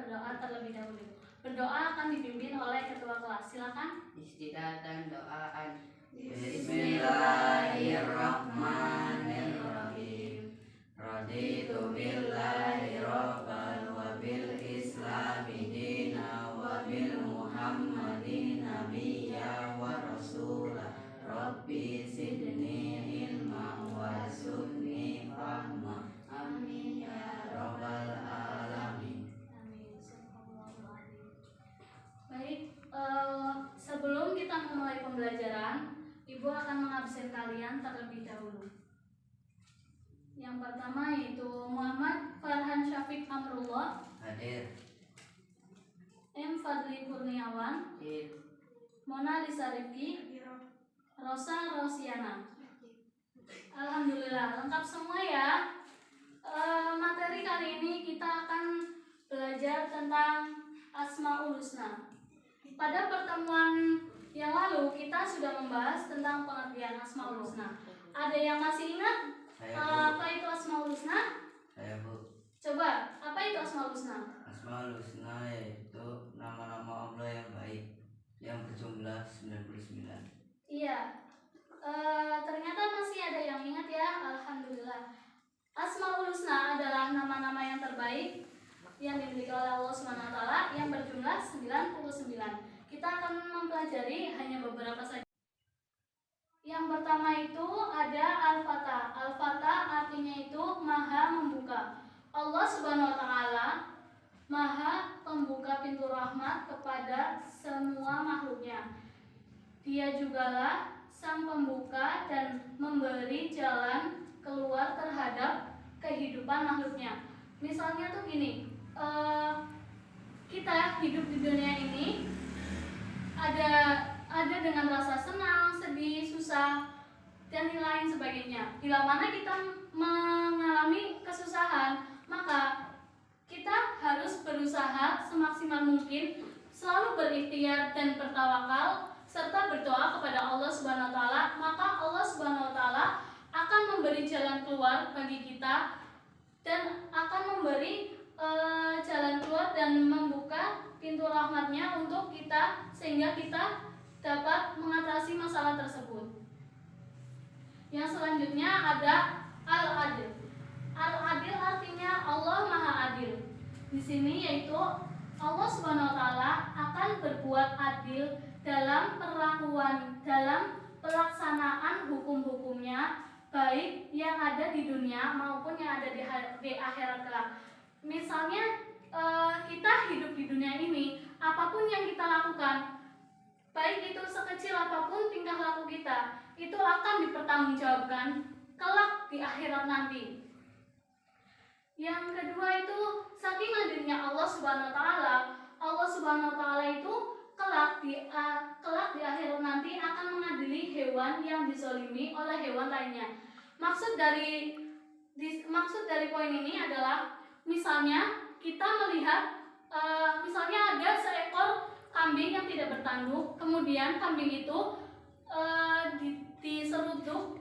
berdoa terlebih dahulu. Berdoa akan dipimpin oleh ketua kelas. Silakan. Istidatan doaan. Bismillahirrahmanirrahim. Raditu billahi rabban wa bil islami dina wa bil muhammadin nabiyya wa rasulah. Rabbi zidni ilma wa zidni fahma. Amin ya rabbal alamin. Baik, sebelum kita memulai pembelajaran, Ibu akan mengabsen kalian terlebih dahulu. Yang pertama yaitu Muhammad Farhan Syafiq Amrullah, Hadir. M. Fadli Kurniawan, Hadir. Mona Lisa Rifki, Rosa Rosiana. Alhamdulillah, lengkap semua ya. Materi kali ini kita akan belajar tentang Asmaul Husna. Pada pertemuan yang lalu kita sudah membahas tentang pengertian Asmaul Husna. Ada yang masih ingat apa itu Asmaul Husna? Saya, Bu. Coba, apa itu Asmaul Husna? Asmaul Husna yaitu nama-nama Allah yang baik yang berjumlah 99. Iya. Ternyata masih ada yang ingat ya. Alhamdulillah. Asmaul Husna adalah nama-nama yang terbaik yang dimiliki oleh Allah SWT yang berjumlah 99. Kita akan mempelajari hanya beberapa saja. Yang pertama itu ada Al-Fatah. Al-Fatah artinya itu Maha Membuka. Allah Subhanahu wa taala Maha Pembuka pintu rahmat kepada semua makhluknya. Dia jugalah Sang Pembuka dan memberi jalan keluar terhadap kehidupan makhluknya. Misalnya tuh gini, kita hidup di dunia ini ada dengan rasa senang, sedih, susah, dan lain sebagainya. Bila mana kita mengalami kesusahan, maka kita harus berusaha semaksimal mungkin selalu berikhtiar dan bertawakal serta berdoa kepada Allah Subhanahu wa taala, maka Allah Subhanahu wa taala akan memberi jalan keluar bagi kita dan akan memberi jalan keluar dan membuka pintu rahmatnya untuk kita sehingga kita dapat mengatasi masalah tersebut. Yang selanjutnya ada Al-Adil. Al-Adil artinya Allah Maha Adil. Di sini yaitu Allah Subhanahu wa taala akan berbuat adil dalam pelaksanaan hukum-hukumnya, baik yang ada di dunia maupun yang ada di akhirat kelak. Misalnya kita hidup di dunia ini, apapun yang kita lakukan, baik itu sekecil apapun tingkah laku kita, itu akan dipertanggungjawabkan kelak di akhirat nanti. Yang kedua itu saking hadirnya Allah Subhanahu wa taala, Allah Subhanahu wa taala itu kelak di akhirat nanti akan mengadili hewan yang dizalimi oleh hewan lainnya. Maksud dari poin ini adalah misalnya kita melihat misalnya ada seekor kambing yang tidak bertanduk, kemudian kambing itu diseruduk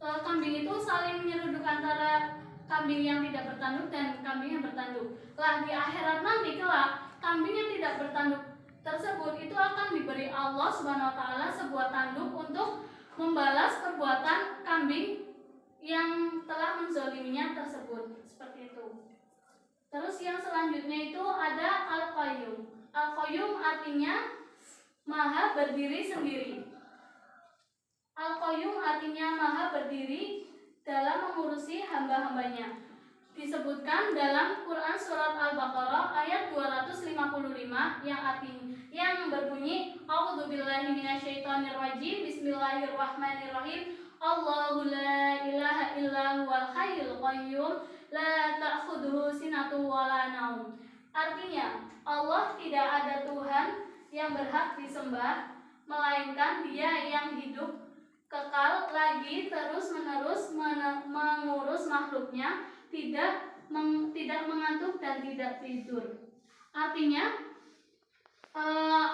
kambing itu saling menyeruduk antara kambing yang tidak bertanduk dan kambing yang bertanduk. Lah di akhirat nanti kelak kambing yang tidak bertanduk tersebut itu akan diberi Allah Subhanahu wa taala sebuah tanduk untuk membalas perbuatan kambing yang telah menzaliminya tersebut. Seperti itu. Terus yang selanjutnya itu ada Al-Qayyum. Al-Qayyum artinya Maha berdiri sendiri. Al-Qayyum artinya Maha berdiri dalam mengurusi hamba-hambanya. Disebutkan dalam Quran surat Al-Baqarah ayat 255 yang berbunyi A'udzubillahi minasyaitonirrajim. Bismillahirrahmanirrahim. Allahu la ilaha illa huwal hayyul qayyum la ta'khudhuhu sinatun wa la naum. Artinya, Allah tidak ada Tuhan yang berhak disembah melainkan Dia yang hidup kekal lagi terus-menerus mengurus makhluknya, tidak mengantuk dan tidak tidur. Artinya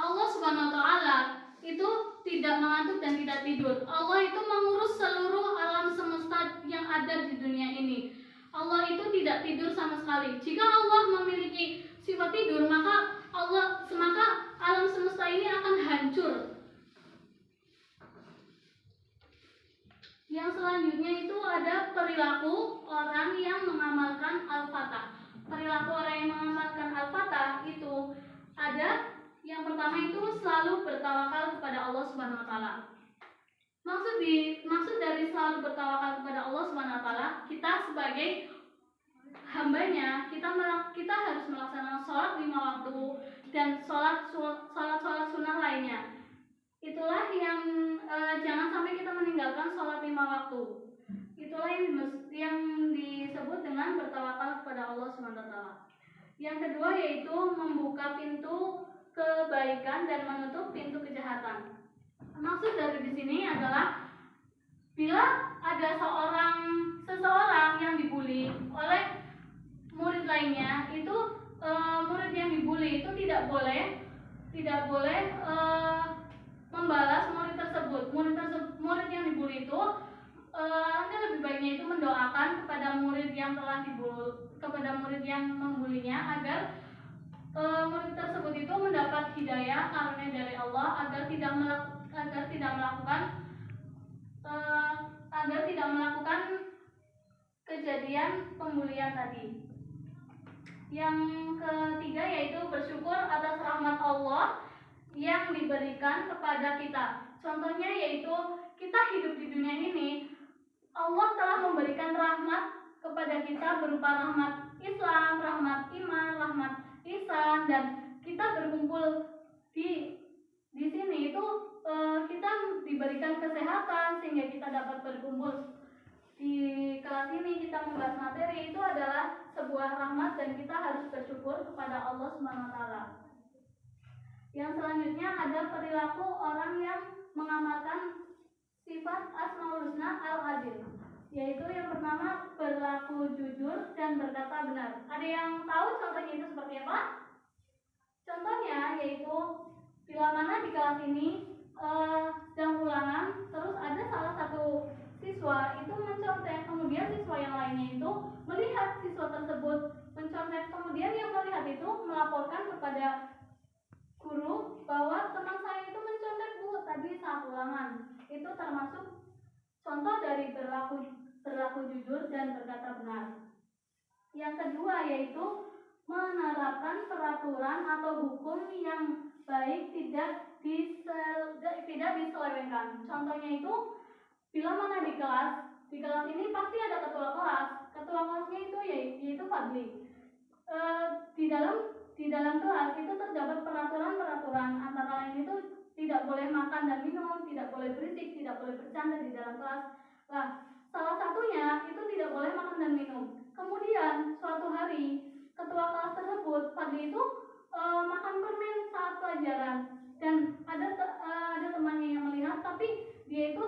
Allah Subhanahu wa taala itu tidak mengantuk dan tidak tidur. Allah itu mengurus seluruh alam semesta yang ada di dunia ini. Allah itu tidak tidur sama sekali. Jika Allah memiliki sifat tidur, maka alam semesta ini akan hancur. Yang selanjutnya itu ada perilaku orang yang mengamalkan Al-Fatah. Perilaku orang yang mengamalkan Al-Fatah itu ada yang pertama itu selalu bertawakal kepada Allah Subhanahu wa taala. Maksud dari selalu bertawakal kepada Allah Subhanahu wa taala, kita sebagai hambanya, kita harus melaksanakan sholat 5 waktu dan sholat sunnah lainnya. Itulah yang jangan sampai kita meninggalkan sholat 5 waktu. Itulah yang disebut dengan bertawakal kepada Allah SWT. Yang kedua yaitu membuka pintu kebaikan dan menutup pintu kejahatan. Maksud dari di sini adalah bila ada seseorang yang dibully oleh murid lainnya, itu murid yang dibully itu tidak boleh membalas murid tersebut. Murid yang dibully itu lebih baiknya itu mendoakan kepada murid yang membulinya agar murid tersebut itu mendapat hidayah karunia dari Allah agar tidak melakukan kejadian pembulian tadi. Yang ketiga yaitu bersyukur atas rahmat Allah yang diberikan kepada kita. Contohnya yaitu kita hidup di dunia ini, Allah telah memberikan rahmat kepada kita berupa rahmat Islam, rahmat iman, rahmat ihsan, dan kita berkumpul di sini itu kita diberikan kesehatan sehingga kita dapat berkumpul di kelas ini, kita membahas materi, itu adalah sebuah rahmat dan kita harus bersyukur kepada Allah Subhanahu wa taala. Yang selanjutnya ada perilaku orang yang mengamalkan sifat Asmaul Husna Al-Adil, yaitu yang pertama berlaku jujur dan berkata benar. Ada yang tahu contohnya itu seperti apa? Contohnya yaitu bila mana di kelas ini sedang ulangan, terus ada salah satu siswa itu mencontek, kemudian siswa yang lainnya itu melihat siswa tersebut mencontek, kemudian yang melihat itu melaporkan kepada guru bahwa teman saya itu mencontek Bu tadi saat ulangan. Itu termasuk contoh dari berlaku jujur dan berkata benar. Yang kedua yaitu menerapkan peraturan atau hukum yang baik tidak diselewengkan. Contohnya itu bila mana di kelas ini pasti ada ketua kelas. Ketua kelasnya itu yaitu Fadli. Di dalam kelas itu terdapat peraturan antara lain itu tidak boleh makan dan minum, tidak boleh berisik, tidak boleh bercanda di dalam kelas. Nah, salah satunya itu tidak boleh makan dan minum. Kemudian suatu hari ketua kelas tersebut Fadli itu makan permen saat pelajaran dan ada temannya yang melihat, tapi dia itu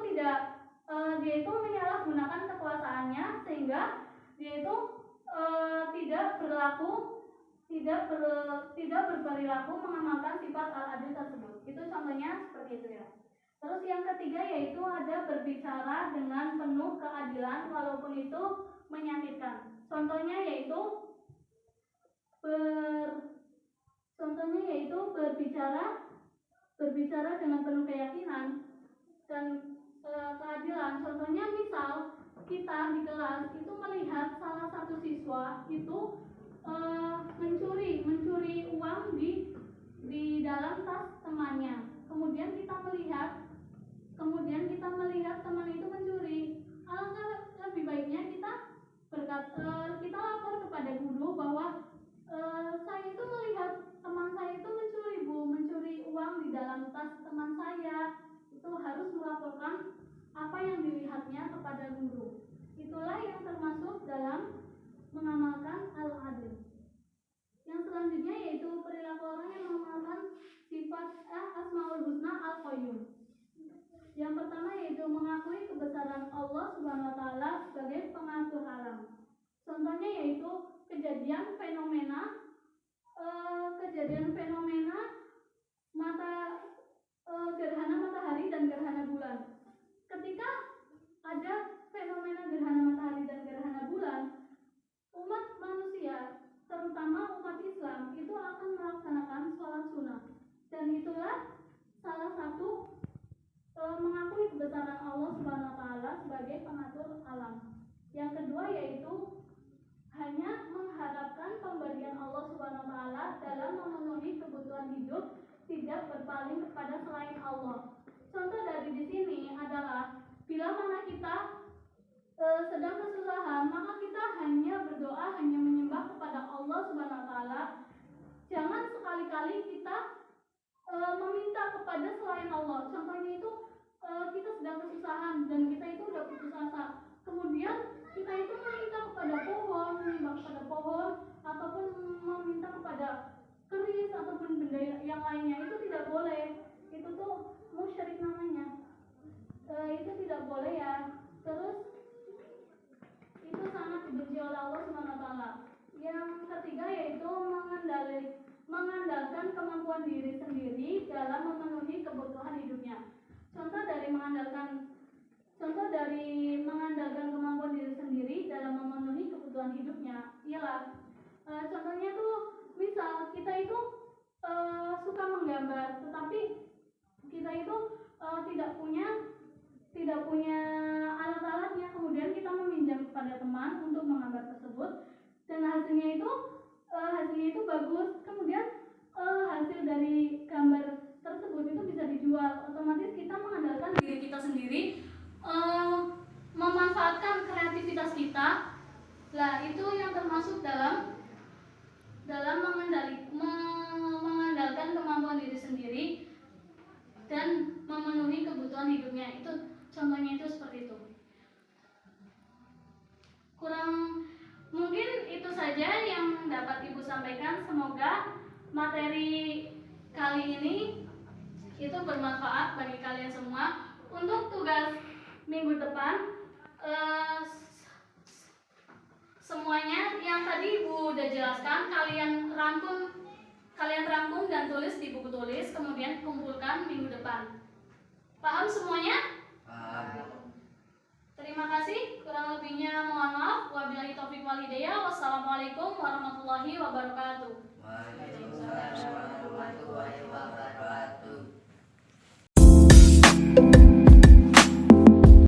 menyalahgunakan kekuasaannya sehingga dia itu tidak berperilaku mengamalkan sifat al-adil tersebut. Itu contohnya seperti itu ya. Terus yang ketiga yaitu ada berbicara dengan penuh keadilan walaupun itu menyakitkan. Contohnya yaitu berbicara dengan penuh keyakinan dan keadilan. Contohnya misal kita di kelas itu melihat salah satu siswa itu mencuri uang di dalam tas temannya. Kemudian kita melihat teman itu mencuri. Alangkah lebih baiknya kita lapor kepada guru bahwa saya itu melihat teman saya itu mencuri uang di dalam tas teman saya. Itu harus melaporkan apa yang dilihatnya kepada guru. Itulah yang termasuk dalam mengamalkan al-adil. Yang selanjutnya yaitu perilaku orang yang mengamalkan sifat Asmaul Husna Al-Qayyum. Yang pertama yaitu mengakui kebesaran Allah Subhanahu wa taala sebagai pengatur alam. Contohnya yaitu kejadian fenomena gerhana matahari dan gerhana bulan. Ketika ada fenomena gerhana matahari dan gerhana bulan, kebutuhan hidup, tidak berpaling kepada selain Allah. Contoh dari di sini adalah bila mana kita sedang kesusahan, maka kita hanya berdoa, hanya menyembah kepada Allah Subhanahu wa taala. Jangan sekali-kali kita meminta kepada selain Allah. Contohnya itu kita sedang kesusahan dan kita itu udah putus asa. Kemudian kita itu meminta kepada pohon, menyembah kepada pohon, ataupun meminta kepada keris ataupun benda yang lainnya, itu tidak boleh. Itu tuh musyrik namanya. Itu tidak boleh ya. Terus itu sangat dibenci oleh Allah Subhanahu wa taala. Yang ketiga yaitu mengandalkan kemampuan diri sendiri dalam memenuhi kebutuhan hidupnya. Contoh dari mengandalkan kemampuan diri sendiri dalam memenuhi kebutuhan hidupnya ialah contohnya tuh misal kita itu suka menggambar, tetapi kita itu tidak punya alat-alatnya, kemudian kita meminjam kepada teman untuk menggambar tersebut dan hasilnya itu bagus, kemudian hasil dari gambar tersebut itu bisa dijual, otomatis kita mengandalkan diri kita sendiri, memanfaatkan kreativitas kita. Lah itu yang termasuk dalam mengandalkan kemampuan diri sendiri dan memenuhi kebutuhan hidupnya. Itu contohnya itu seperti itu. Mungkin itu saja yang dapat Ibu sampaikan. Semoga materi kali ini itu bermanfaat bagi kalian semua. Untuk tugas minggu depan semuanya yang tadi Ibu udah jelaskan kalian rangkum dan tulis di buku tulis, kemudian kumpulkan minggu depan. Paham semuanya? Terima kasih, kurang lebihnya mohon maaf. Wabillahi taufiq wal hidayah. Wassalamualaikum warahmatullahi wabarakatuh. Waalaikumsalam warahmatullahi wabarakatuh.